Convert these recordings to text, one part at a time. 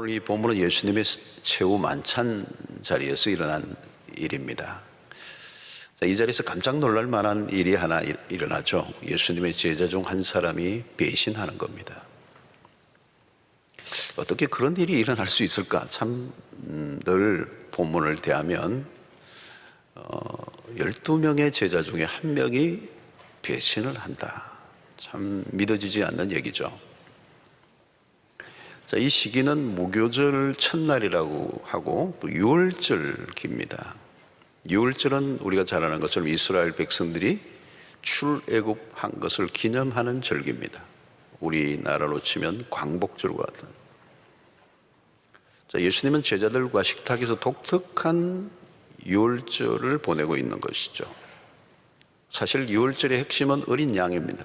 오늘 이 본문은 예수님의 최후 만찬 자리에서 일어난 일입니다. 이 자리에서 깜짝 놀랄 만한 일이 하나 일어나죠. 예수님의 제자 중 한 사람이 배신하는 겁니다. 어떻게 그런 일이 일어날 수 있을까? 참 늘 본문을 대하면 12명의 제자 중에 한 명이 배신을 한다. 참 믿어지지 않는 얘기죠. 자, 이 시기는 무교절 첫날이라고 하고 또 유월절기입니다. 유월절은 우리가 잘 아는 것처럼 이스라엘 백성들이 출애굽한 것을 기념하는 절기입니다. 우리나라로 치면 광복절과 같은. 자, 예수님은 제자들과 식탁에서 독특한 유월절을 보내고 있는 것이죠. 사실 유월절의 핵심은 어린 양입니다.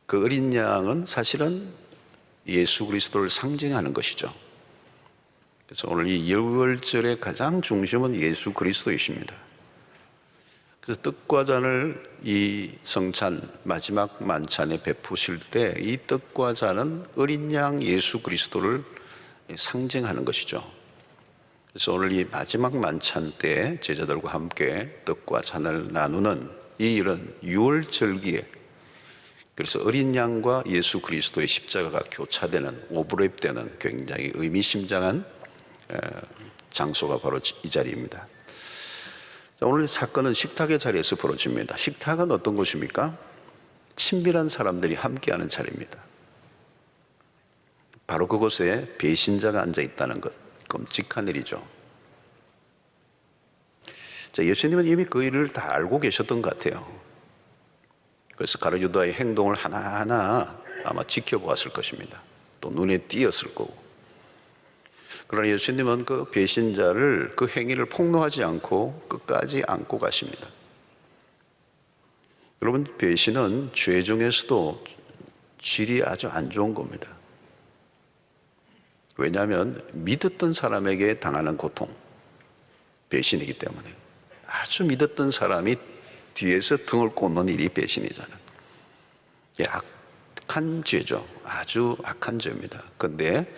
그 어린 양은 사실은 예수 그리스도를 상징하는 것이죠. 그래서 오늘 이 유월절의 가장 중심은 예수 그리스도이십니다. 그래서 떡과 잔을 이 성찬 마지막 만찬에 베푸실 때 이 떡과 잔은 어린 양 예수 그리스도를 상징하는 것이죠. 그래서 오늘 이 마지막 만찬 때 제자들과 함께 떡과 잔을 나누는 이런 유월절기에, 그래서 어린 양과 예수 그리스도의 십자가가 교차되는, 오버랩되는 굉장히 의미심장한 장소가 바로 이 자리입니다. 오늘 사건은 식탁의 자리에서 벌어집니다. 식탁은 어떤 곳입니까? 친밀한 사람들이 함께하는 자리입니다. 바로 그곳에 배신자가 앉아 있다는 것, 끔찍한 일이죠. 자, 예수님은 이미 그 일을 다 알고 계셨던 것 같아요. 그래서 가룟 유다의 행동을 하나하나 아마 지켜보았을 것입니다. 또 눈에 띄었을 거고. 그러나 예수님은 그 배신자를, 그 행위를 폭로하지 않고 끝까지 안고 가십니다. 여러분, 배신은 죄 중에서도 질이 아주 안 좋은 겁니다. 왜냐하면 믿었던 사람에게 당하는 고통, 배신이기 때문에. 아주 믿었던 사람이 뒤에서 등을 꽂는 일이 배신이잖아요. 악한 죄죠. 아주 악한 죄입니다. 그런데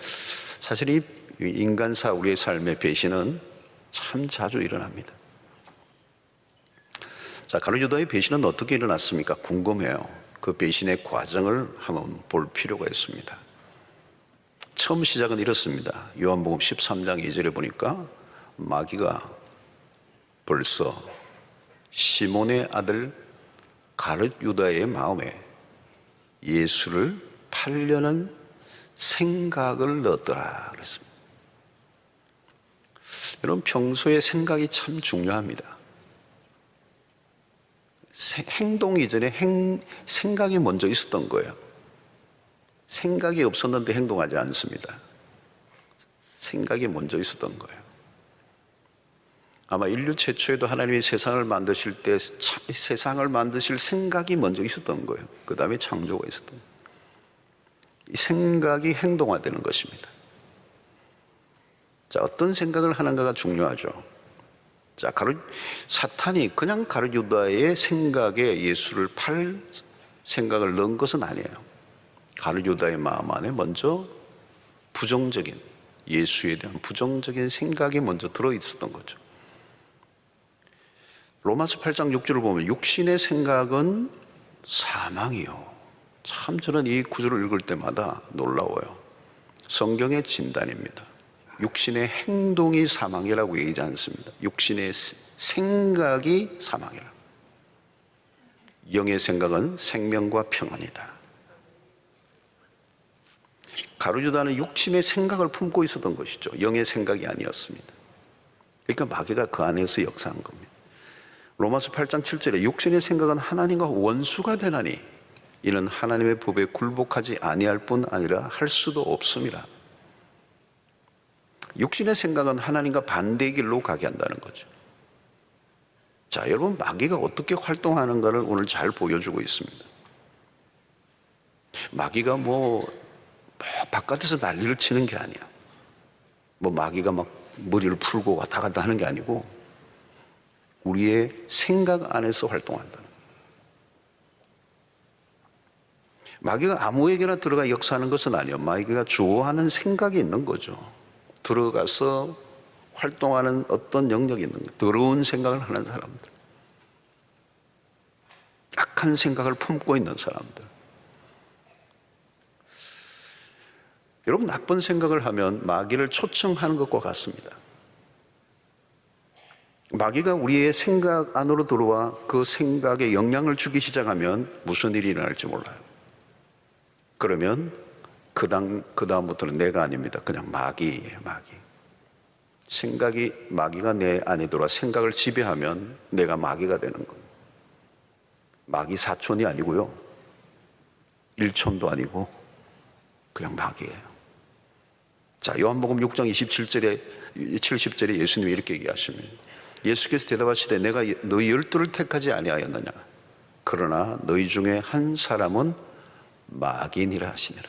사실 이 인간사, 우리의 삶의 배신은 참 자주 일어납니다. 자, 가룟 유다의 배신은 어떻게 일어났습니까? 궁금해요. 그 배신의 과정을 한번 볼 필요가 있습니다. 처음 시작은 이렇습니다. 요한복음 13장 2절에 보니까 마귀가 벌써 시몬의 아들 가룟 유다의 마음에 예수를 팔려는 생각을 넣었더라 그랬습니다. 여러분, 평소에 생각이 참 중요합니다. 행동 이전에 생각이 먼저 있었던 거예요. 생각이 없었는데 행동하지 않습니다. 생각이 먼저 있었던 거예요. 아마 인류 최초에도 하나님이 세상을 만드실 때 세상을 만드실 생각이 먼저 있었던 거예요. 그 다음에 창조가 있었던 거예요. 이 생각이 행동화되는 것입니다. 자, 어떤 생각을 하는가가 중요하죠. 자, 사탄이 그냥 가룟 유다의 생각에 예수를 팔 생각을 넣은 것은 아니에요. 가룟 유다의 마음 안에 먼저 부정적인, 예수에 대한 부정적인 생각이 먼저 들어있었던 거죠. 로마서 8장 6절을 보면 육신의 생각은 사망이요. 참 저는 이 구절을 읽을 때마다 놀라워요. 성경의 진단입니다. 육신의 행동이 사망이라고 얘기하지 않습니다. 육신의 생각이 사망이라. 영의 생각은 생명과 평안이다. 가룟 유다는 육신의 생각을 품고 있었던 것이죠. 영의 생각이 아니었습니다. 그러니까 마귀가 그 안에서 역사한 겁니다. 로마서 8장 7절에 육신의 생각은 하나님과 원수가 되나니 이는 하나님의 법에 굴복하지 아니할 뿐 아니라 할 수도 없습니다. 육신의 생각은 하나님과 반대의 길로 가게 한다는 거죠. 자, 여러분, 마귀가 어떻게 활동하는가를 오늘 잘 보여주고 있습니다. 마귀가 바깥에서 난리를 치는 게 아니야. 마귀가 막 머리를 풀고 왔다 갔다 하는 게 아니고 우리의 생각 안에서 활동한다는 거예요. 마귀가 아무에게나 들어가 역사하는 것은 아니에요. 마귀가 좋아하는 생각이 있는 거죠. 들어가서 활동하는 어떤 영역이 있는 거예요. 더러운 생각을 하는 사람들, 악한 생각을 품고 있는 사람들. 여러분, 나쁜 생각을 하면 마귀를 초청하는 것과 같습니다. 마귀가 우리의 생각 안으로 들어와 그 생각에 영향을 주기 시작하면 무슨 일이 일어날지 몰라요. 그러면 그 다음부터는 내가 아닙니다. 그냥 마귀예요, 마귀. 생각이, 마귀가 내 안에 들어와 생각을 지배하면 내가 마귀가 되는 거예요. 마귀 사촌이 아니고요, 일촌도 아니고 그냥 마귀예요. 자, 요한복음 6장 70절에 예수님이 이렇게 얘기하십니다. 예수께서 대답하시되 내가 너희 12를 택하지 아니하였느냐? 그러나 너희 중에 한 사람은 마귀니라 하시니라.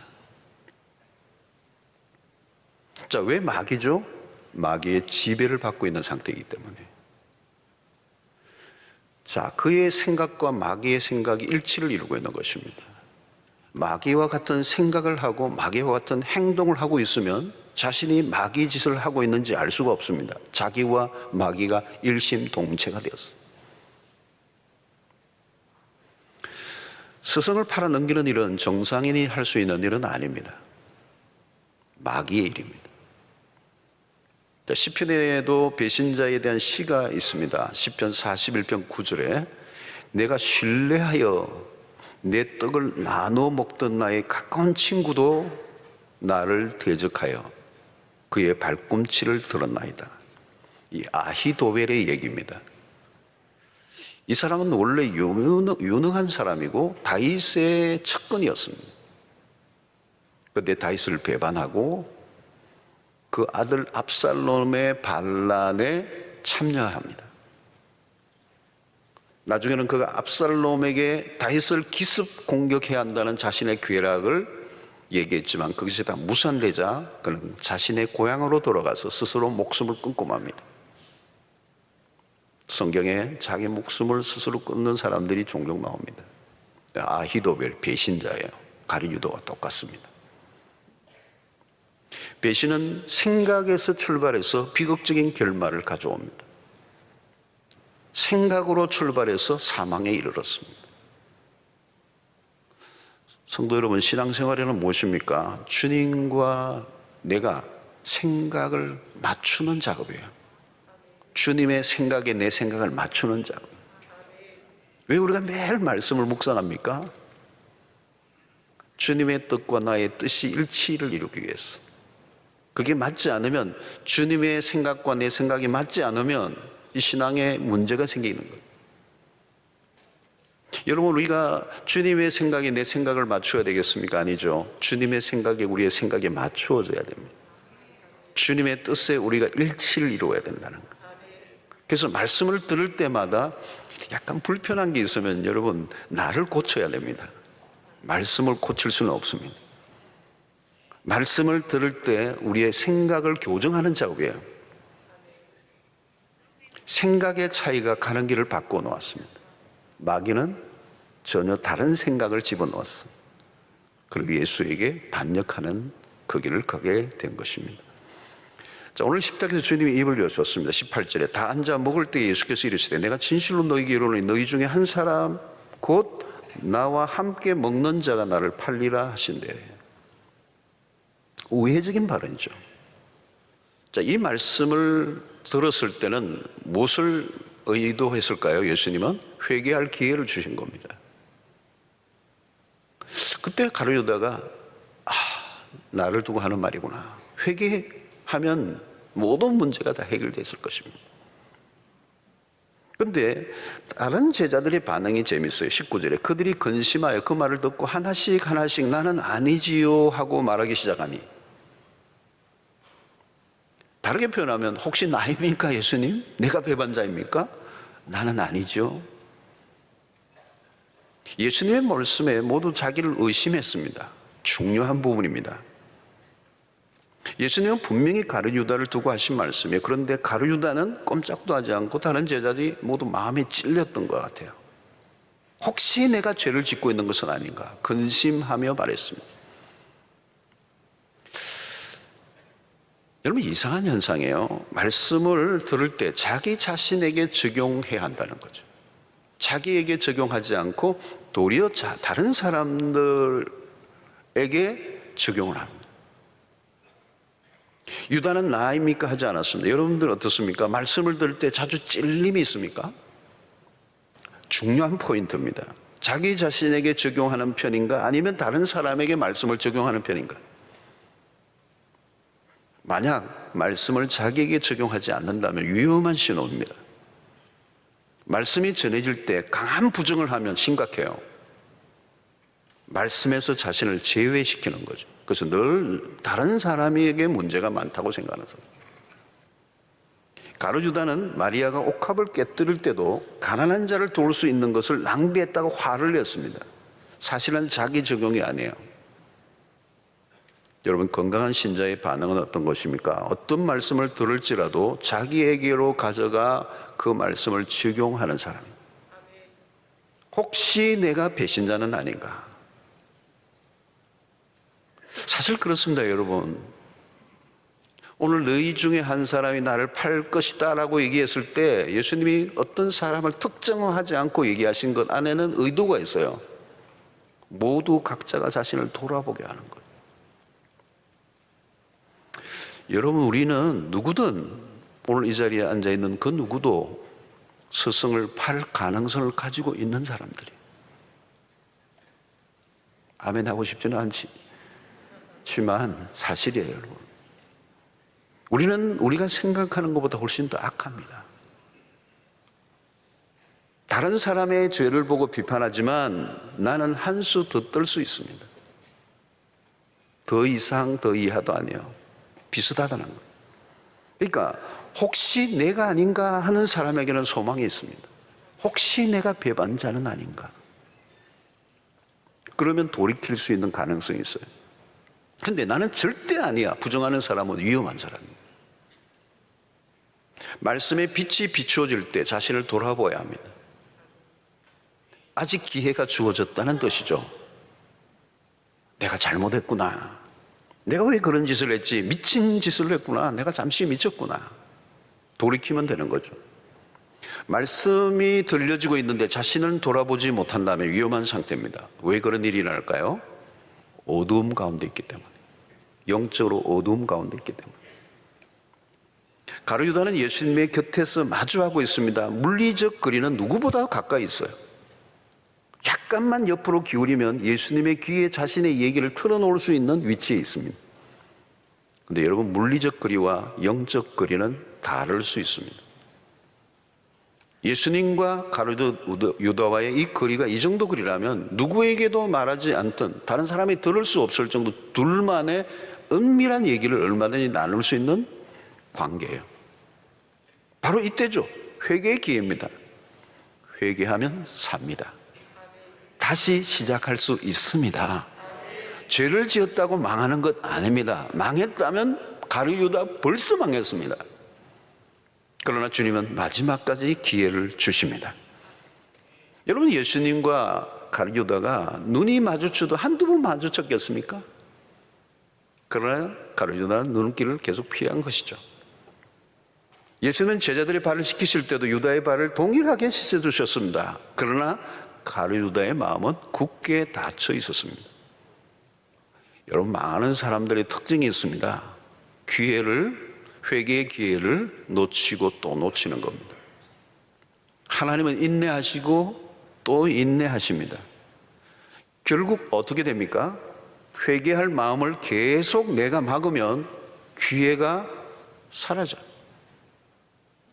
자, 왜 마귀죠? 마귀의 지배를 받고 있는 상태이기 때문에. 자, 그의 생각과 마귀의 생각이 일치를 이루고 있는 것입니다. 마귀와 같은 생각을 하고 마귀와 같은 행동을 하고 있으면 자신이 마귀 짓을 하고 있는지 알 수가 없습니다. 자기와 마귀가 일심동체가 되었어요. 스승을 팔아넘기는 일은 정상인이 할 수 있는 일은 아닙니다. 마귀의 일입니다. 시편에도 배신자에 대한 시가 있습니다. 시편 41편 9절에 내가 신뢰하여 내 떡을 나눠 먹던 나의 가까운 친구도 나를 대적하여 그의 발꿈치를 들었나이다. 이 아히도벨의 얘기입니다. 이 사람은 원래 유능한 사람이고 다윗의 측근이었습니다. 그런데 다윗을 배반하고 그 아들 압살롬의 반란에 참여합니다. 나중에는 그가 압살롬에게 다윗을 기습 공격해야 한다는 자신의 계략을 얘기했지만 그것이 다 무산되자 그는 자신의 고향으로 돌아가서 스스로 목숨을 끊고 맙니다. 성경에 자기 목숨을 스스로 끊는 사람들이 종종 나옵니다. 아히도벨 배신자예요. 가룟유다와 똑같습니다. 배신은 생각에서 출발해서 비극적인 결말을 가져옵니다. 생각으로 출발해서 사망에 이르렀습니다. 성도 여러분, 신앙생활에는 무엇입니까? 주님과 내가 생각을 맞추는 작업이에요. 주님의 생각에 내 생각을 맞추는 작업. 왜 우리가 매일 말씀을 묵상합니까? 주님의 뜻과 나의 뜻이 일치를 이루기 위해서. 그게 맞지 않으면, 주님의 생각과 내 생각이 맞지 않으면 이 신앙에 문제가 생기는 거예요. 여러분, 우리가 주님의 생각에 내 생각을 맞춰야 되겠습니까? 아니죠. 주님의 생각에 우리의 생각이 맞추어져야 됩니다. 주님의 뜻에 우리가 일치를 이루어야 된다는 거예요. 그래서 말씀을 들을 때마다 약간 불편한 게 있으면 여러분, 나를 고쳐야 됩니다. 말씀을 고칠 수는 없습니다. 말씀을 들을 때 우리의 생각을 교정하는 작업이에요. 생각의 차이가 가는 길을 바꾸어 놓았습니다. 마귀는 전혀 다른 생각을 집어넣었어. 그리고 예수에게 반역하는 그 길을 가게 된 것입니다. 자, 오늘 십자가에서 주님이 입을 여셨습니다. 18절에 다 앉아 먹을 때 예수께서 이르시되 내가 진실로 너희에게 이르노니 너희 중에 한 사람 곧 나와 함께 먹는 자가 나를 팔리라 하신대. 우회적인 발언이죠. 자, 이 말씀을 들었을 때는 무엇을 의도했을까요? 예수님은 회개할 기회를 주신 겁니다. 그때 가룟유다가 나를 두고 하는 말이구나. 회개하면 모든 문제가 다 해결됐을 것입니다. 그런데 다른 제자들의 반응이 재밌어요. 19절에 그들이 근심하여 그 말을 듣고 하나씩 나는 아니지요 하고 말하기 시작하니, 다르게 표현하면 혹시 나입니까 예수님? 내가 배반자입니까? 나는 아니죠. 예수님의 말씀에 모두 자기를 의심했습니다. 중요한 부분입니다. 예수님은 분명히 가룟유다를 두고 하신 말씀이에요. 그런데 가룟유다는 꼼짝도 하지 않고 다른 제자들이 모두 마음에 찔렸던 것 같아요. 혹시 내가 죄를 짓고 있는 것은 아닌가 근심하며 말했습니다. 여러분, 이상한 현상이에요. 말씀을 들을 때 자기 자신에게 적용해야 한다는 거죠. 자기에게 적용하지 않고 도리어 다른 사람들에게 적용을 합니다. 유다는 나입니까? 하지 않았습니다. 여러분들 어떻습니까? 말씀을 들을 때 자주 찔림이 있습니까? 중요한 포인트입니다. 자기 자신에게 적용하는 편인가? 아니면 다른 사람에게 말씀을 적용하는 편인가? 만약 말씀을 자기에게 적용하지 않는다면 위험한 신호입니다. 말씀이 전해질 때 강한 부정을 하면 심각해요. 말씀에서 자신을 제외시키는 거죠. 그래서 늘 다른 사람에게 문제가 많다고 생각하는 사람. 가룟 유다는 마리아가 옥합을 깨뜨릴 때도 가난한 자를 도울 수 있는 것을 낭비했다고 화를 냈습니다. 사실은 자기 적용이 아니에요. 여러분, 건강한 신자의 반응은 어떤 것입니까? 어떤 말씀을 들을지라도 자기에게로 가져가 그 말씀을 적용하는 사람입니다. 혹시 내가 배신자는 아닌가? 사실 그렇습니다, 여러분. 오늘 너희 중에 한 사람이 나를 팔 것이다 라고 얘기했을 때 예수님이 어떤 사람을 특정하지 않고 얘기하신 것 안에는 의도가 있어요. 모두 각자가 자신을 돌아보게 하는 것. 여러분, 우리는 누구든 오늘 이 자리에 앉아있는 그 누구도 스승을 팔 가능성을 가지고 있는 사람들이에요. 아멘 하고 싶지는 않지만 사실이에요, 여러분. 우리는 우리가 생각하는 것보다 훨씬 더 악합니다. 다른 사람의 죄를 보고 비판하지만 나는 한 수 더 뜰 수 있습니다. 더 이상 더 이하도 아니에요. 비슷하다는 거예요. 그러니까 혹시 내가 아닌가 하는 사람에게는 소망이 있습니다. 혹시 내가 배반자는 아닌가? 그러면 돌이킬 수 있는 가능성이 있어요. 근데 나는 절대 아니야. 부정하는 사람은 위험한 사람이에요. 말씀의 빛이 비추어질 때 자신을 돌아보아야 합니다. 아직 기회가 주어졌다는 뜻이죠. 내가 잘못했구나. 내가 왜 그런 짓을 했지? 미친 짓을 했구나. 내가 잠시 미쳤구나. 돌이키면 되는 거죠. 말씀이 들려지고 있는데 자신을 돌아보지 못한다면 위험한 상태입니다. 왜 그런 일이 일어날까요? 어두움 가운데 있기 때문에. 영적으로 어두움 가운데 있기 때문에. 가룟 유다는 예수님의 곁에서 마주하고 있습니다. 물리적 거리는 누구보다 가까이 있어요. 약간만 옆으로 기울이면 예수님의 귀에 자신의 얘기를 틀어놓을 수 있는 위치에 있습니다. 그런데 여러분, 물리적 거리와 영적 거리는 다를 수 있습니다. 예수님과 가룟 유다와의 이 거리가 이 정도 거리라면 누구에게도 말하지 않던, 다른 사람이 들을 수 없을 정도 둘만의 은밀한 얘기를 얼마든지 나눌 수 있는 관계예요. 바로 이때죠. 회개의 기회입니다. 회개하면 삽니다. 다시 시작할 수 있습니다. 죄를 지었다고 망하는 것 아닙니다. 망했다면 가룟 유다 벌써 망했습니다. 그러나 주님은 마지막까지 기회를 주십니다. 여러분, 예수님과 가룟 유다가 눈이 마주쳐도 한두 번 마주쳤겠습니까? 그러나 가룟 유다는 눈길을 계속 피한 것이죠. 예수는 제자들의 발을 씻기실 때도 유다의 발을 동일하게 씻어주셨습니다. 그러나 가룟 유다의 마음은 굳게 닫혀 있었습니다. 여러분, 많은 사람들의 특징이 있습니다. 회개의 기회를 놓치고 또 놓치는 겁니다. 하나님은 인내하시고 또 인내하십니다. 결국 어떻게 됩니까? 회개할 마음을 계속 내가 막으면 기회가 사라져요.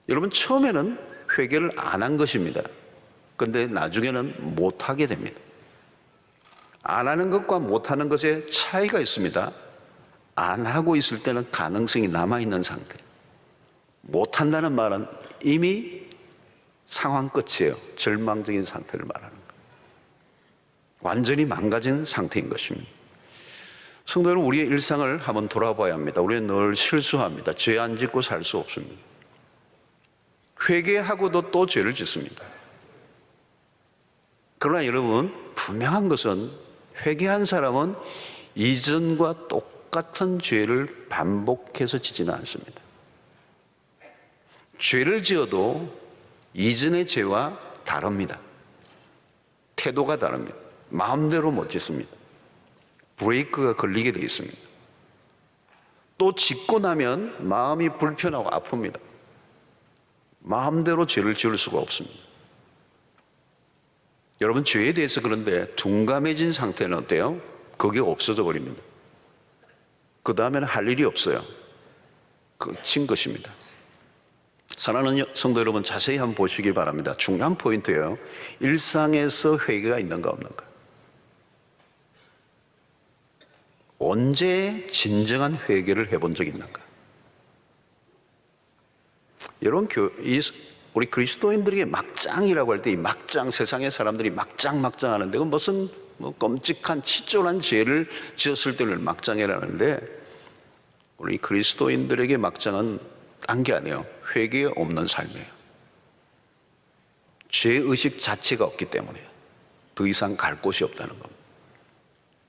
여러분, 처음에는 회개를 안 한 것입니다. 그런데 나중에는 못하게 됩니다. 안 하는 것과 못하는 것에 차이가 있습니다. 안 하고 있을 때는 가능성이 남아있는 상태. 못한다는 말은 이미 상황 끝이에요. 절망적인 상태를 말하는 거예요. 완전히 망가진 상태인 것입니다. 성도 여러분, 우리의 일상을 한번 돌아봐야 합니다. 우리는 늘 실수합니다. 죄 안 짓고 살 수 없습니다. 회개하고도 또 죄를 짓습니다. 그러나 여러분, 분명한 것은 회개한 사람은 이전과 똑같은 죄를 반복해서 지지는 않습니다. 죄를 지어도 이전의 죄와 다릅니다. 태도가 다릅니다. 마음대로 못 짓습니다. 브레이크가 걸리게 되어 있습니다. 또 짓고 나면 마음이 불편하고 아픕니다. 마음대로 죄를 지을 수가 없습니다. 여러분, 죄에 대해서 그런데 둔감해진 상태는 어때요? 그게 없어져 버립니다. 그 다음에는 할 일이 없어요. 끝인 것입니다. 사랑하는 성도 여러분, 자세히 한번 보시기 바랍니다. 중요한 포인트예요. 일상에서 회개가 있는가 없는가. 언제 진정한 회개를 해본 적이 있는가? 여러분, 우리 그리스도인들에게 막장이라고 할 때 이 막장, 세상의 사람들이 막장 하는데 그건 무슨 끔찍한 치졸한 죄를 지었을 때를 막장이라는데, 우리 그리스도인들에게 막장은 딴 게 아니에요. 회개 없는 삶이에요. 죄의식 자체가 없기 때문에 더 이상 갈 곳이 없다는 겁니다.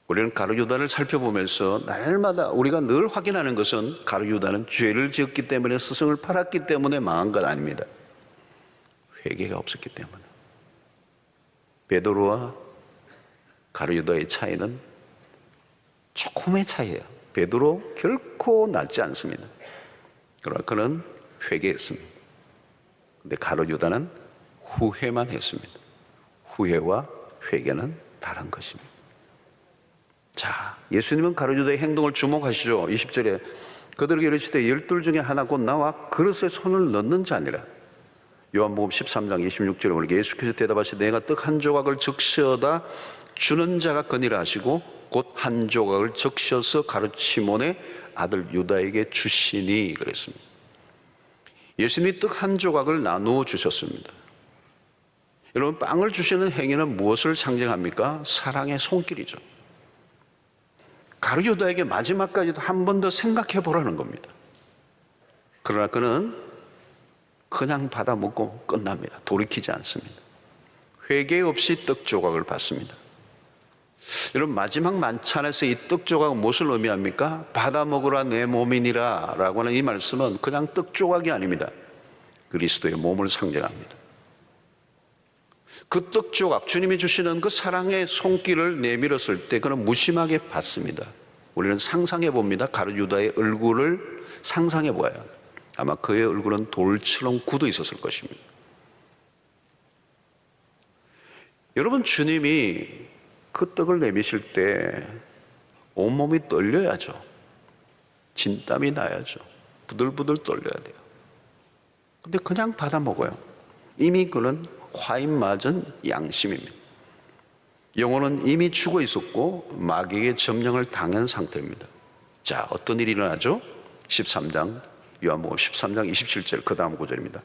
우리는 가룟 유다를 살펴보면서 날마다 우리가 늘 확인하는 것은 가룟 유다는 죄를 지었기 때문에, 스승을 팔았기 때문에 망한 것 아닙니다. 회개가 없었기 때문에. 베드로와 가룟 유다의 차이는 조금의 차이예요. 베드로 결코 낫지 않습니다. 그러나 그는 회개했습니다. 근데 가룟 유다는 후회만 했습니다. 후회와 회개는 다른 것입니다. 자, 예수님은 가룟 유다의 행동을 주목하시죠. 20절에 그들에게 이르시되 12 중에 하나 곧 나와 그릇에 손을 넣는 자니라. 요한복음 13장 26절에 보니까 예수께서 대답하시되 내가 떡 한 조각을 적셔다 주는 자가 거니라 하시고 곧 한 조각을 적셔서 가룟 시몬의 아들 유다에게 주시니 그랬습니다. 예수님이 떡 한 조각을 나누어 주셨습니다. 여러분, 빵을 주시는 행위는 무엇을 상징합니까? 사랑의 손길이죠. 가룟 유다에게 마지막까지도 한 번 더 생각해 보라는 겁니다. 그러나 그는 그냥 받아 먹고 끝납니다. 돌이키지 않습니다. 회개 없이 떡 조각을 받습니다. 여러분, 마지막 만찬에서 이 떡 조각은 무엇을 의미합니까? 받아 먹으라 내 몸이니라 라고 하는 이 말씀은 그냥 떡 조각이 아닙니다. 그리스도의 몸을 상징합니다. 그 떡 조각, 주님이 주시는 그 사랑의 손길을 내밀었을 때 그는 무심하게 받습니다. 우리는 상상해 봅니다. 가룟 유다의 얼굴을 상상해 보아요. 아마 그의 얼굴은 돌처럼 굳어 있었을 것입니다. 여러분, 주님이 그 떡을 내미실 때 온몸이 떨려야죠. 진땀이 나야죠. 부들부들 떨려야 돼요. 근데 그냥 받아 먹어요. 이미 그는 화인 맞은 양심입니다. 영혼은 이미 죽어 있었고 마귀에게 점령을 당한 상태입니다. 자, 어떤 일이 일어나죠? 13장, 요한복음 13장 27절 그 다음 구절입니다.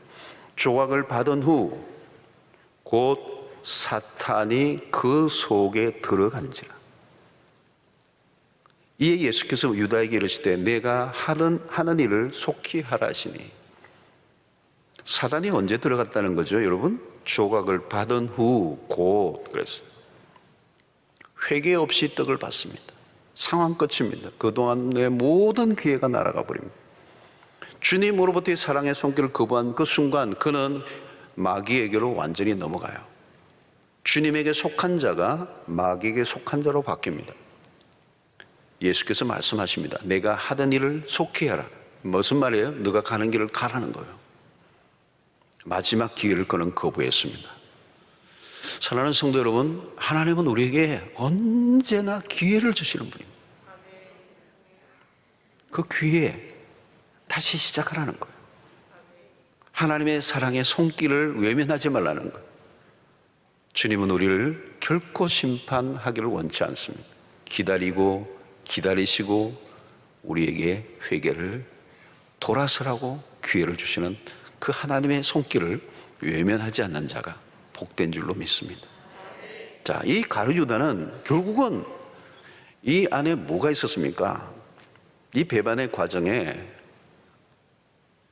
조각을 받은 후 곧 사탄이 그 속에 들어간지라. 이에 예수께서 유다에게 이르시되 내가 하는 일을 속히 하라 하시니. 사단이 언제 들어갔다는 거죠, 여러분? 조각을 받은 후 곧. 그랬어요. 회개 없이 떡을 받습니다. 상황 끝입니다. 그동안의 모든 기회가 날아가 버립니다. 주님으로부터의 사랑의 손길을 거부한 그 순간 그는 마귀에게로 완전히 넘어가요. 주님에게 속한 자가 마귀에게 속한 자로 바뀝니다. 예수께서 말씀하십니다. 내가 하던 일을 속히 하라. 무슨 말이에요? 네가 가는 길을 가라는 거예요. 마지막 기회를 그는 거부했습니다. 사랑하는 성도 여러분, 하나님은 우리에게 언제나 기회를 주시는 분입니다. 그 기회에 다시 시작하라는 거예요. 하나님의 사랑의 손길을 외면하지 말라는 거예요. 주님은 우리를 결코 심판하기를 원치 않습니다. 기다리고 기다리시고 우리에게 회개를 돌아서라고 기회를 주시는 그 하나님의 손길을 외면하지 않는 자가 복된 줄로 믿습니다. 자, 이 가룟 유다는 결국은 이 안에 뭐가 있었습니까? 이 배반의 과정에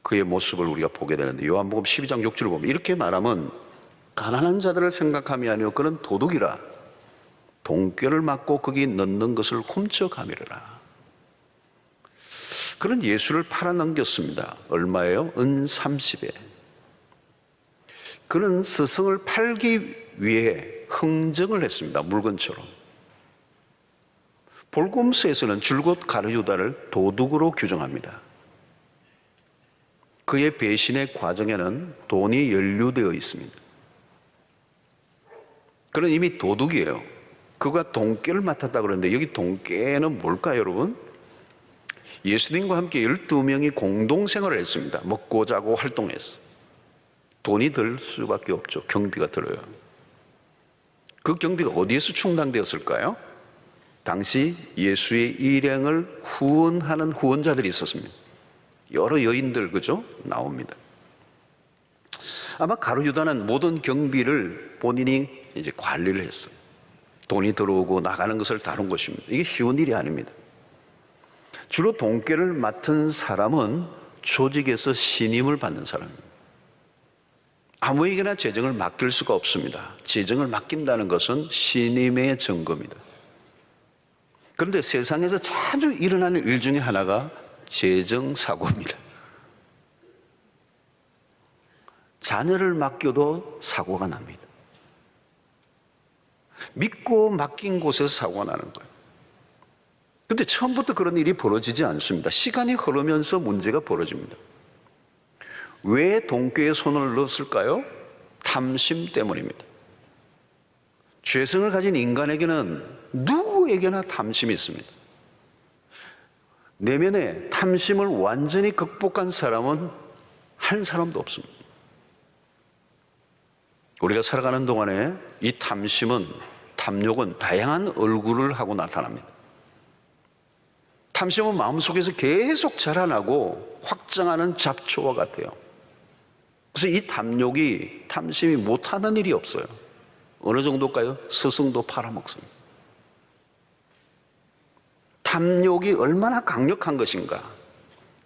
그의 모습을 우리가 보게 되는데 요한복음 12장 6절을 보면 이렇게 말하면 가난한 자들을 생각함이 아니요 그는 도둑이라. 돈꾀를 맞고 거기 넣는 것을 훔쳐가미르라. 그는 예수를 팔아넘겼습니다. 얼마예요? 은 30에. 그는 스승을 팔기 위해 흥정을 했습니다. 물건처럼. 볼곰스에서는 줄곧 가룟유다를 도둑으로 규정합니다. 그의 배신의 과정에는 돈이 연루되어 있습니다. 그는 이미 도둑이에요. 그가 돈꾀를 맡았다 그러는데 여기 돈꾀는 뭘까요, 여러분? 예수님과 함께 12명이 공동생활을 했습니다. 먹고 자고 활동했어. 돈이 들 수밖에 없죠. 경비가 들어요. 그 경비가 어디에서 충당되었을까요? 당시 예수의 일행을 후원하는 후원자들이 있었습니다. 여러 여인들, 그죠? 나옵니다. 아마 가룟유다는 모든 경비를 본인이 이제 관리를 했어요. 돈이 들어오고 나가는 것을 다룬 것입니다. 이게 쉬운 일이 아닙니다. 주로 돈꾀를 맡은 사람은 조직에서 신임을 받는 사람입니다. 아무에게나 재정을 맡길 수가 없습니다. 재정을 맡긴다는 것은 신임의 증거입니다. 그런데 세상에서 자주 일어나는 일 중에 하나가 재정사고입니다. 자녀를 맡겨도 사고가 납니다. 믿고 맡긴 곳에서 사고가 나는 거예요. 그런데 처음부터 그런 일이 벌어지지 않습니다. 시간이 흐르면서 문제가 벌어집니다. 왜 돈꾀에 손을 넣었을까요? 탐심 때문입니다. 죄성을 가진 인간에게는 누구에게나 탐심이 있습니다. 내면에 탐심을 완전히 극복한 사람은 한 사람도 없습니다. 우리가 살아가는 동안에 이 탐욕은 다양한 얼굴을 하고 나타납니다. 탐심은 마음속에서 계속 자라나고 확장하는 잡초와 같아요. 그래서 이 탐심이 못하는 일이 없어요. 어느 정도일까요? 스승도 팔아먹습니다. 탐욕이 얼마나 강력한 것인가.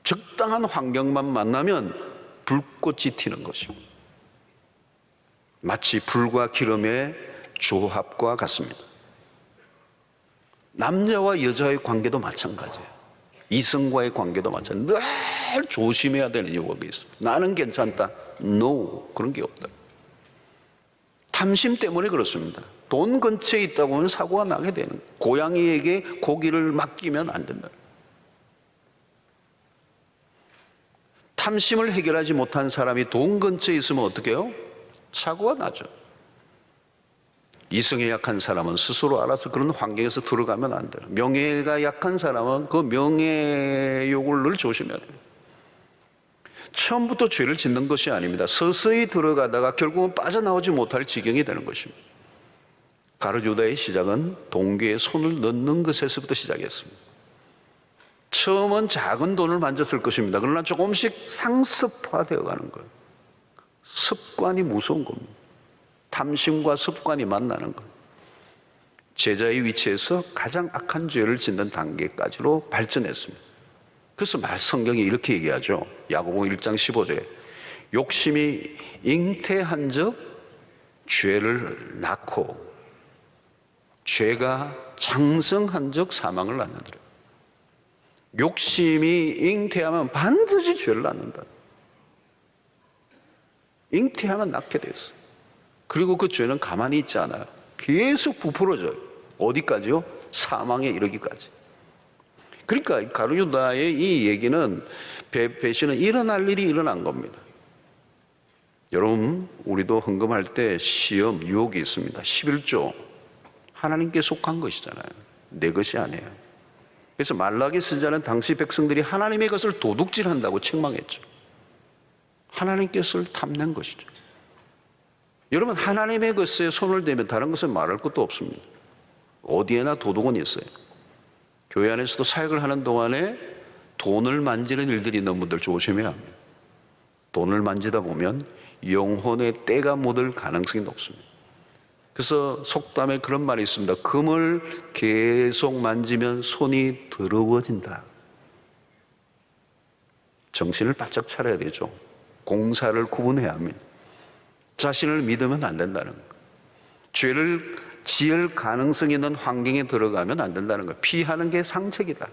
적당한 환경만 만나면 불꽃이 튀는 것입니다. 마치 불과 기름의 조합과 같습니다. 남자와 여자의 관계도 마찬가지예요. 이성과의 관계도 마찬가지예요. 늘 조심해야 되는 요구가 있습니다. 나는 괜찮다. No, 그런 게 없다. 탐심 때문에 그렇습니다. 돈 근처에 있다 보면 사고가 나게 되는 거예요. 고양이에게 고기를 맡기면 안 된다. 탐심을 해결하지 못한 사람이 돈 근처에 있으면 어떻게 해요? 사고가 나죠. 이성에 약한 사람은 스스로 알아서 그런 환경에서 들어가면 안 돼요. 명예가 약한 사람은 그 명예욕을 늘 조심해야 돼요. 처음부터 죄를 짓는 것이 아닙니다. 서서히 들어가다가 결국은 빠져나오지 못할 지경이 되는 것입니다. 가룟유다의 시작은 돈궤에 손을 넣는 것에서부터 시작했습니다. 처음은 작은 돈을 만졌을 것입니다. 그러나 조금씩 상습화되어 가는 거예요. 습관이 무서운 겁니다. 탐심과 습관이 만나는 거예요. 제자의 위치에서 가장 악한 죄를 짓는 단계까지로 발전했습니다. 그래서 성경이 이렇게 얘기하죠. 야고보 1장 15절에 욕심이 잉태한 적 죄를 낳고 죄가 장성한 적 사망을 낳는다. 욕심이 잉태하면 반드시 죄를 낳는다. 잉태하면 낳게 됐어. 그리고 그 죄는 가만히 있지 않아요. 계속 부풀어져요. 어디까지요? 사망에 이르기까지. 그러니까 가룟유다의 이 얘기는 배신은 일어날 일이 일어난 겁니다. 여러분, 우리도 헌금할 때 시험, 유혹이 있습니다. 11조 하나님께 속한 것이잖아요. 내 것이 아니에요. 그래서 말라기 선지자는 당시 백성들이 하나님의 것을 도둑질한다고 책망했죠. 하나님께 것을 탐낸 것이죠. 여러분, 하나님의 것에 손을 대면 다른 것은 말할 것도 없습니다. 어디에나 도둑은 있어요. 교회 안에서도 사역을 하는 동안에 돈을 만지는 일들이 있는 분들 조심해야 합니다. 돈을 만지다 보면 영혼의 때가 묻을 가능성이 높습니다. 그래서 속담에 그런 말이 있습니다. 금을 계속 만지면 손이 더러워진다. 정신을 바짝 차려야 되죠. 공사를 구분해야 합니다. 자신을 믿으면 안 된다는 거. 죄를 지을 가능성이 있는 환경에 들어가면 안 된다는 거. 피하는 게 상책이다.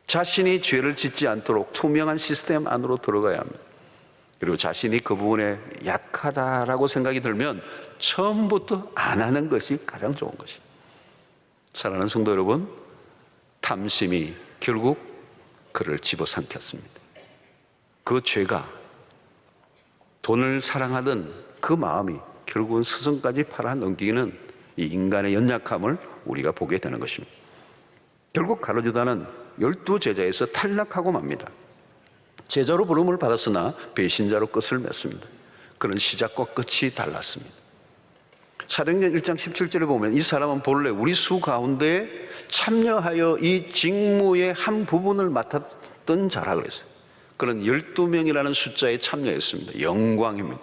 자신이 죄를 짓지 않도록 투명한 시스템 안으로 들어가야 합니다. 그리고 자신이 그 부분에 약하다라고 생각이 들면 처음부터 안 하는 것이 가장 좋은 것입니다. 사랑하는 성도 여러분, 탐심이 결국 그를 집어삼켰습니다. 그 죄가 돈을 사랑하던 그 마음이 결국은 스승까지 팔아넘기는 이 인간의 연약함을 우리가 보게 되는 것입니다. 결국 가룟 유다는 12제자에서 탈락하고 맙니다. 제자로 부름을 받았으나 배신자로 끝을 맺습니다. 그런 시작과 끝이 달랐습니다. 사도행전 1장 17절에 보면 이 사람은 본래 우리 수 가운데 참여하여 이 직무의 한 부분을 맡았던 자라 그랬어요. 그는 12명이라는 숫자에 참여했습니다. 영광입니다.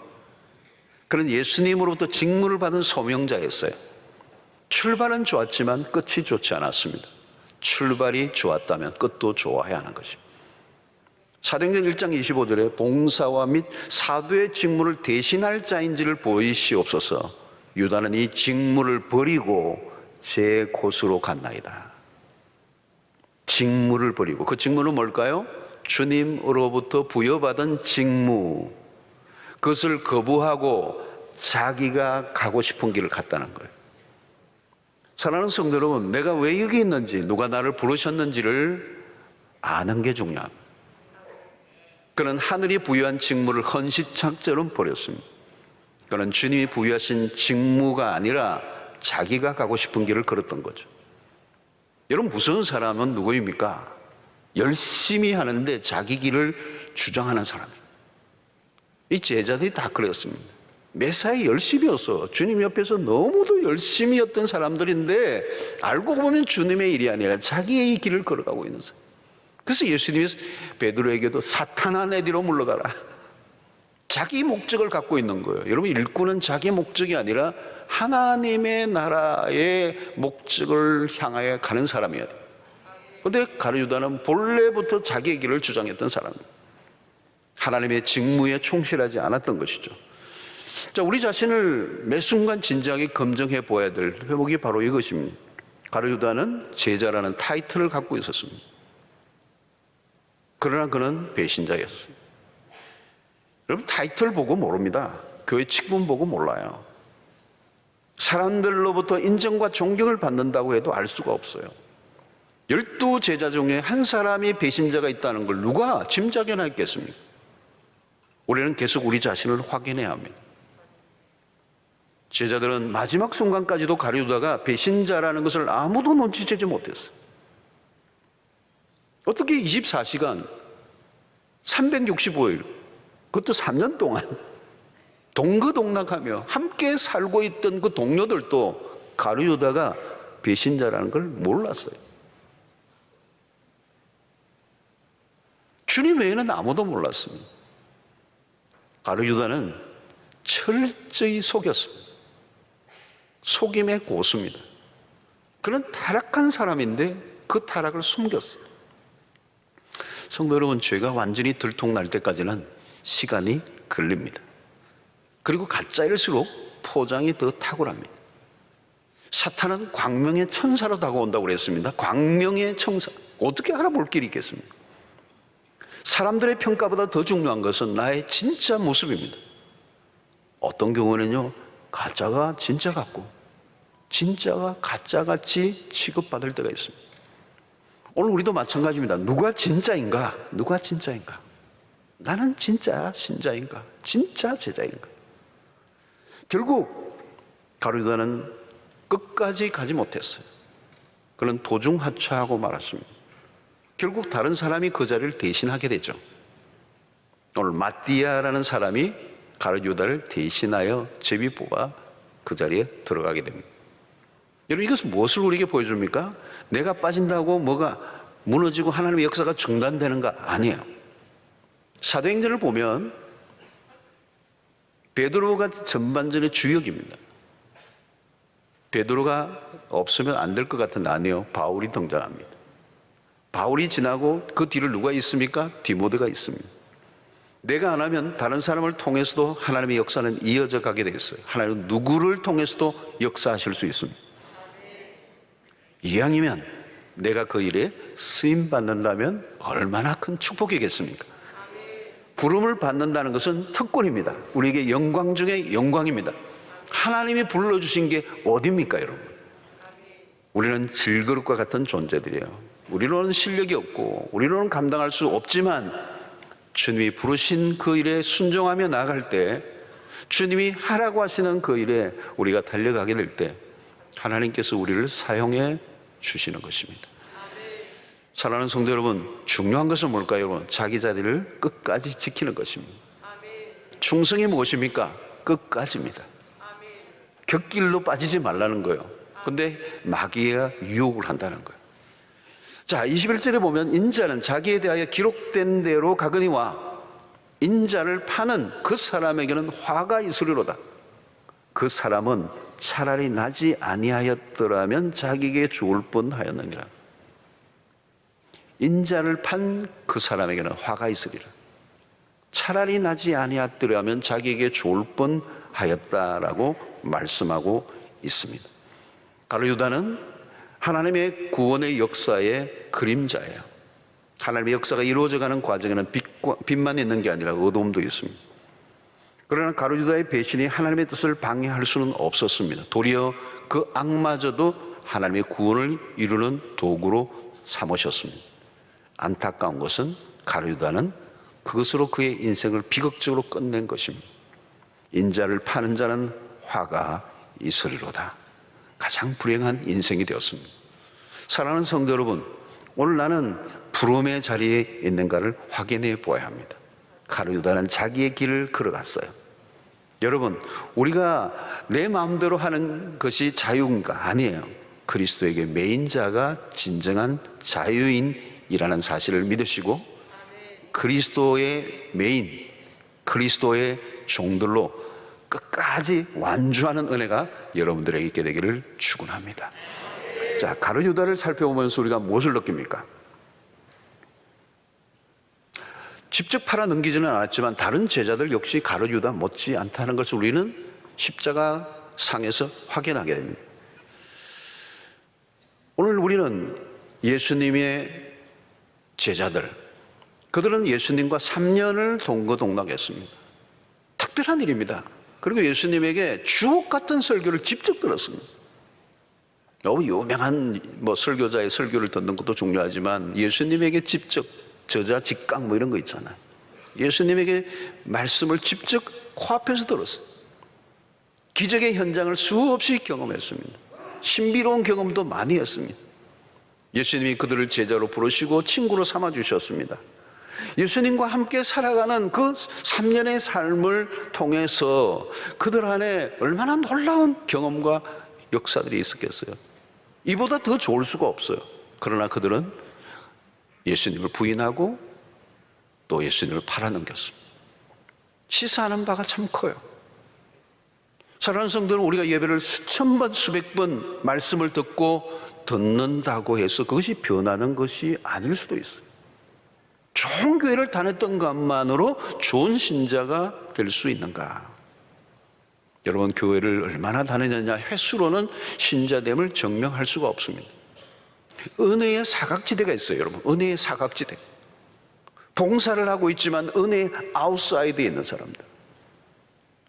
그는 예수님으로부터 직무를 받은 소명자였어요. 출발은 좋았지만 끝이 좋지 않았습니다. 출발이 좋았다면 끝도 좋아야 하는 것입니다. 사도행전 1장 25절에 봉사와 및 사도의 직무를 대신할 자인지를 보이시옵소서. 유다는 이 직무를 버리고 제 곳으로 갔나이다. 직무를 버리고, 그 직무는 뭘까요? 주님으로부터 부여받은 직무, 그것을 거부하고 자기가 가고 싶은 길을 갔다는 거예요. 사랑하는 성도 여러분, 내가 왜 여기 있는지, 누가 나를 부르셨는지를 아는 게 중요합니다. 그는 하늘이 부여한 직무를 헌시착처럼 버렸습니다. 그는 주님이 부여하신 직무가 아니라 자기가 가고 싶은 길을 걸었던 거죠. 여러분, 무서운 사람은 누구입니까? 열심히 하는데 자기 길을 주장하는 사람이에요. 이 제자들이 다 그랬습니다. 매사에 열심히였어. 주님 옆에서 너무도 열심히 였던 사람들인데 알고 보면 주님의 일이 아니라 자기의 길을 걸어가고 있는 사람. 그래서 예수님이 베드로에게도 사탄아 내 뒤로 물러가라. 자기 목적을 갖고 있는 거예요. 여러분, 일꾼은 자기 목적이 아니라 하나님의 나라의 목적을 향하여 가는 사람이어야 돼요. 그런데 가룟 유다는 본래부터 자기의 길을 주장했던 사람입니다. 하나님의 직무에 충실하지 않았던 것이죠. 자, 우리 자신을 매 순간 진지하게 검증해 보아야 될 회목이 바로 이것입니다. 가룟 유다는 제자라는 타이틀을 갖고 있었습니다. 그러나 그는 배신자였습니다. 여러분, 타이틀 보고 모릅니다. 교회 직분 보고 몰라요. 사람들로부터 인정과 존경을 받는다고 해도 알 수가 없어요. 12제자 중에 한 사람이 배신자가 있다는 걸 누가 짐작이나 했겠습니까? 우리는 계속 우리 자신을 확인해야 합니다. 제자들은 마지막 순간까지도 가룟 유다가 배신자라는 것을 아무도 눈치채지 못했어요. 어떻게 24시간 365일 그것도 3년 동안 동거동락하며 함께 살고 있던 그 동료들도 가룟 유다가 배신자라는 걸 몰랐어요. 주님 외에는 아무도 몰랐습니다. 가룟 유다는 철저히 속였습니다. 속임의 고수입니다. 그는 타락한 사람인데 그 타락을 숨겼어요. 성도 여러분, 죄가 완전히 들통날 때까지는 시간이 걸립니다. 그리고 가짜일수록 포장이 더 탁월합니다. 사탄은 광명의 천사로 다가온다고 그랬습니다. 광명의 천사. 어떻게 알아볼 길이 있겠습니까? 사람들의 평가보다 더 중요한 것은 나의 진짜 모습입니다. 어떤 경우는요, 가짜가 진짜 같고 진짜가 가짜같이 취급받을 때가 있습니다. 오늘 우리도 마찬가지입니다. 누가 진짜인가? 누가 진짜인가? 나는 진짜 신자인가? 진짜 제자인가? 결국 가룟 유다는 끝까지 가지 못했어요. 그는 도중하차하고 말았습니다. 결국 다른 사람이 그 자리를 대신하게 되죠. 오늘 마띠아라는 사람이 가룟 유다를 대신하여 제비 뽑아 그 자리에 들어가게 됩니다. 여러분, 이것은 무엇을 우리에게 보여줍니까? 내가 빠진다고 뭐가 무너지고 하나님의 역사가 중단되는가? 아니에요. 사도행전을 보면 베드로가 전반전의 주역입니다. 베드로가 없으면 안 될 것 같은데 아니에요. 바울이 등장합니다. 바울이 지나고 그 뒤를 누가 있습니까? 디모데가 있습니다. 내가 안 하면 다른 사람을 통해서도 하나님의 역사는 이어져 가게 돼 있어요. 하나님은 누구를 통해서도 역사하실 수 있습니다. 이왕이면 내가 그 일에 쓰임 받는다면 얼마나 큰 축복이겠습니까? 부름을 받는다는 것은 특권입니다. 우리에게 영광 중에 영광입니다. 하나님이 불러주신 게 어딥니까, 여러분? 우리는 질그릇과 같은 존재들이에요. 우리로는 실력이 없고 우리로는 감당할 수 없지만 주님이 부르신 그 일에 순종하며 나아갈 때, 주님이 하라고 하시는 그 일에 우리가 달려가게 될 때 하나님께서 우리를 사용해 주시는 것입니다. 사랑하는 성도 여러분, 중요한 것은 뭘까요, 여러분? 자기 자리를 끝까지 지키는 것입니다. 충성이 무엇입니까? 끝까지입니다. 곁길로 빠지지 말라는 거예요. 근데 마귀가 유혹을 한다는 거예요. 자, 21절에 보면 인자는 자기에 대하여 기록된 대로 가거니와 인자를 파는 그 사람에게는 화가 있으리로다. 그 사람은 차라리 나지 아니하였더라면 자기에게 좋을 뻔하였느니라. 인자를 판 그 사람에게는 화가 있으리라. 차라리 나지 아니하였더라면 자기에게 좋을 뻔하였다라고 말씀하고 있습니다. 가룟 유다는 하나님의 구원의 역사의 그림자예요. 하나님의 역사가 이루어져가는 과정에는 빛만 있는 게 아니라 어두움도 있습니다. 그러나 가룟 유다의 배신이 하나님의 뜻을 방해할 수는 없었습니다. 도리어 그 악마저도 하나님의 구원을 이루는 도구로 삼으셨습니다. 안타까운 것은 가룟 유다는 그것으로 그의 인생을 비극적으로 끝낸 것입니다. 인자를 파는 자는 화가 있으리로다. 가장 불행한 인생이 되었습니다. 사랑하는 성도 여러분, 오늘 나는 부름의 자리에 있는가를 확인해 보아야 합니다. 가룟 유다는 자기의 길을 걸어갔어요. 여러분, 우리가 내 마음대로 하는 것이 자유인가? 아니에요. 그리스도에게 매인자가 진정한 자유인이라는 사실을 믿으시고 그리스도의 매인, 그리스도의 종들로 끝까지 완주하는 은혜가 여러분들에게 있게 되기를 축원합니다. 자, 가룟 유다를 살펴보면서 우리가 무엇을 느낍니까? 직접 팔아 넘기지는 않았지만 다른 제자들 역시 가룟 유다 못지 않다는 것을 우리는 십자가 상에서 확인하게 됩니다. 오늘 우리는 예수님의 제자들, 그들은 예수님과 3년을 동거동락했습니다. 특별한 일입니다. 그리고 예수님에게 주옥 같은 설교를 직접 들었습니다. 너무 유명한 설교자의 설교를 듣는 것도 중요하지만 예수님에게 직접 저자 직강 이런 거 있잖아요. 예수님에게 말씀을 직접 코앞에서 들었어요. 기적의 현장을 수없이 경험했습니다. 신비로운 경험도 많이 했습니다. 예수님이 그들을 제자로 부르시고 친구로 삼아 주셨습니다. 예수님과 함께 살아가는 그 3년의 삶을 통해서 그들 안에 얼마나 놀라운 경험과 역사들이 있었겠어요. 이보다 더 좋을 수가 없어요. 그러나 그들은 예수님을 부인하고 또 예수님을 팔아넘겼습니다. 시사하는 바가 참 커요. 사랑하는 성도는 우리가 예배를 수천 번 수백 번 말씀을 듣는다고 해서 그것이 변하는 것이 아닐 수도 있어요. 좋은 교회를 다녔던 것만으로 좋은 신자가 될 수 있는가? 여러분, 교회를 얼마나 다녔느냐 횟수로는 신자됨을 증명할 수가 없습니다. 은혜의 사각지대가 있어요, 여러분. 은혜의 사각지대. 봉사를 하고 있지만 은혜의 아웃사이드에 있는 사람들.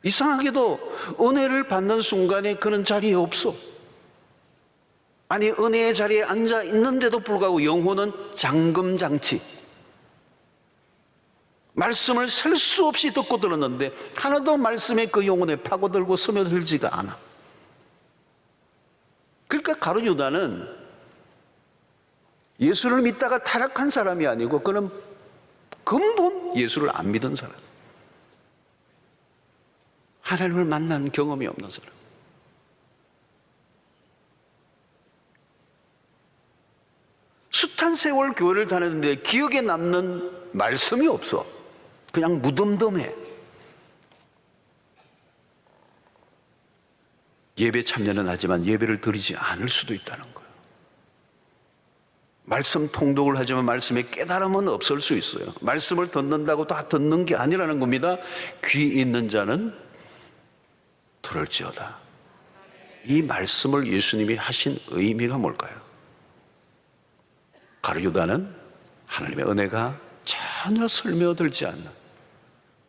이상하게도 은혜를 받는 순간에 그는 자리에 없어. 아니, 은혜의 자리에 앉아 있는데도 불구하고 영혼은 잠금장치. 말씀을 셀 수 없이 듣고 들었는데 하나도 말씀에 그 영혼에 파고들고 스며들지가 않아. 그러니까 가룟 유다는 예수를 믿다가 타락한 사람이 아니고 그는 근본 예수를 안 믿은 사람, 하나님을 만난 경험이 없는 사람. 숱한 세월 교회를 다녔는데 기억에 남는 말씀이 없어. 그냥 무덤덤해. 예배 참여는 하지만 예배를 드리지 않을 수도 있다는 거예요. 말씀 통독을 하지만 말씀의 깨달음은 없을 수 있어요. 말씀을 듣는다고 다 듣는 게 아니라는 겁니다. 귀 있는 자는 들을지어다. 이 말씀을 예수님이 하신 의미가 뭘까요? 가룟유다는 하나님의 은혜가 전혀 스며들지 않는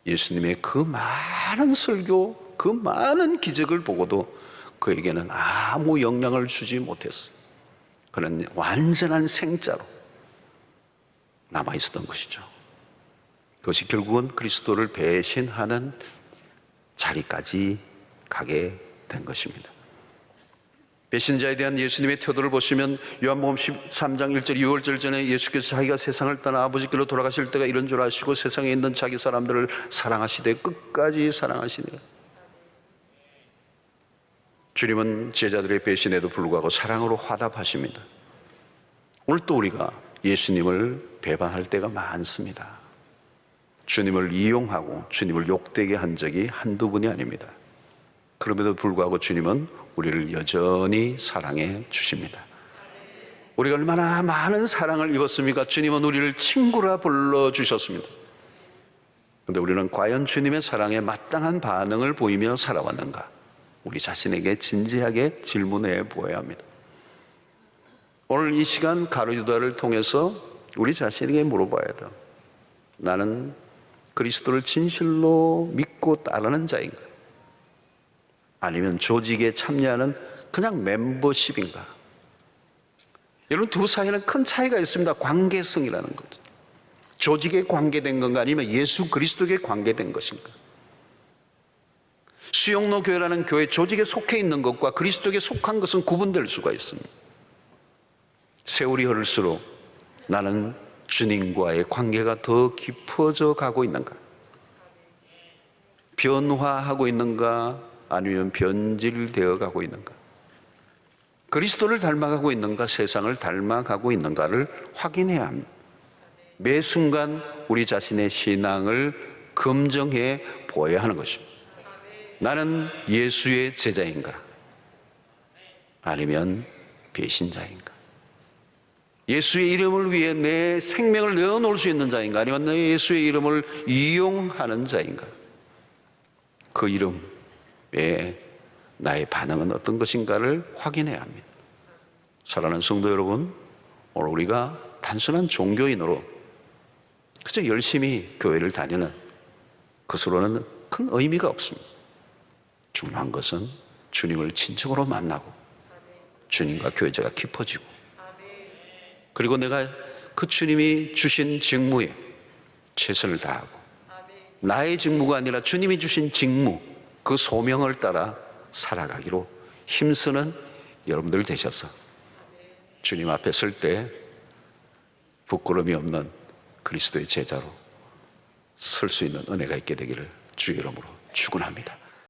예수님의 그 많은 설교, 그 많은 기적을 보고도 그에게는 아무 영향을 주지 못했어요. 그는 완전한 생자로 남아있었던 것이죠. 그것이 결국은 그리스도를 배신하는 자리까지 가게 된 것입니다. 배신자에 대한 예수님의 태도를 보시면 요한복음 13장 1절 6월절 전에 예수께서 자기가 세상을 떠나 아버지께로 돌아가실 때가 이런 줄 아시고 세상에 있는 자기 사람들을 사랑하시되 끝까지 사랑하시니라. 주님은 제자들의 배신에도 불구하고 사랑으로 화답하십니다. 오늘 또 우리가 예수님을 배반할 때가 많습니다. 주님을 이용하고 주님을 욕되게 한 적이 한두 분이 아닙니다. 그럼에도 불구하고 주님은 우리를 여전히 사랑해 주십니다. 우리가 얼마나 많은 사랑을 입었습니까? 주님은 우리를 친구라 불러주셨습니다. 그런데 우리는 과연 주님의 사랑에 마땅한 반응을 보이며 살아왔는가? 우리 자신에게 진지하게 질문해 보아야 합니다. 오늘 이 시간 가룟유다를 통해서 우리 자신에게 물어봐야 돼요. 나는 그리스도를 진실로 믿고 따르는 자인가? 아니면 조직에 참여하는 그냥 멤버십인가? 여러분, 두 사이에는 큰 차이가 있습니다. 관계성이라는 거죠. 조직에 관계된 건가 아니면 예수 그리스도에 관계된 것인가? 수영로 교회라는 교회 조직에 속해 있는 것과 그리스도에 속한 것은 구분될 수가 있습니다. 세월이 흐를수록 나는 주님과의 관계가 더 깊어져 가고 있는가? 변화하고 있는가? 아니면 변질되어 가고 있는가? 그리스도를 닮아가고 있는가? 세상을 닮아가고 있는가를 확인해야 합니다. 매 순간 우리 자신의 신앙을 검증해 보아야 하는 것입니다. 나는 예수의 제자인가? 아니면 배신자인가? 예수의 이름을 위해 내 생명을 내어놓을 수 있는 자인가? 아니면 내 예수의 이름을 이용하는 자인가? 그 이름에 나의 반응은 어떤 것인가를 확인해야 합니다. 사랑하는 성도 여러분, 오늘 우리가 단순한 종교인으로 그저 열심히 교회를 다니는 것으로는 큰 의미가 없습니다. 중요한 것은 주님을 진정으로 만나고 주님과 교제가 깊어지고 그리고 내가 그 주님이 주신 직무에 최선을 다하고 나의 직무가 아니라 주님이 주신 직무, 그 소명을 따라 살아가기로 힘쓰는 여러분들 되셔서 주님 앞에 설 때 부끄러움이 없는 그리스도의 제자로 설 수 있는 은혜가 있게 되기를 주의 이름으로 축원합니다.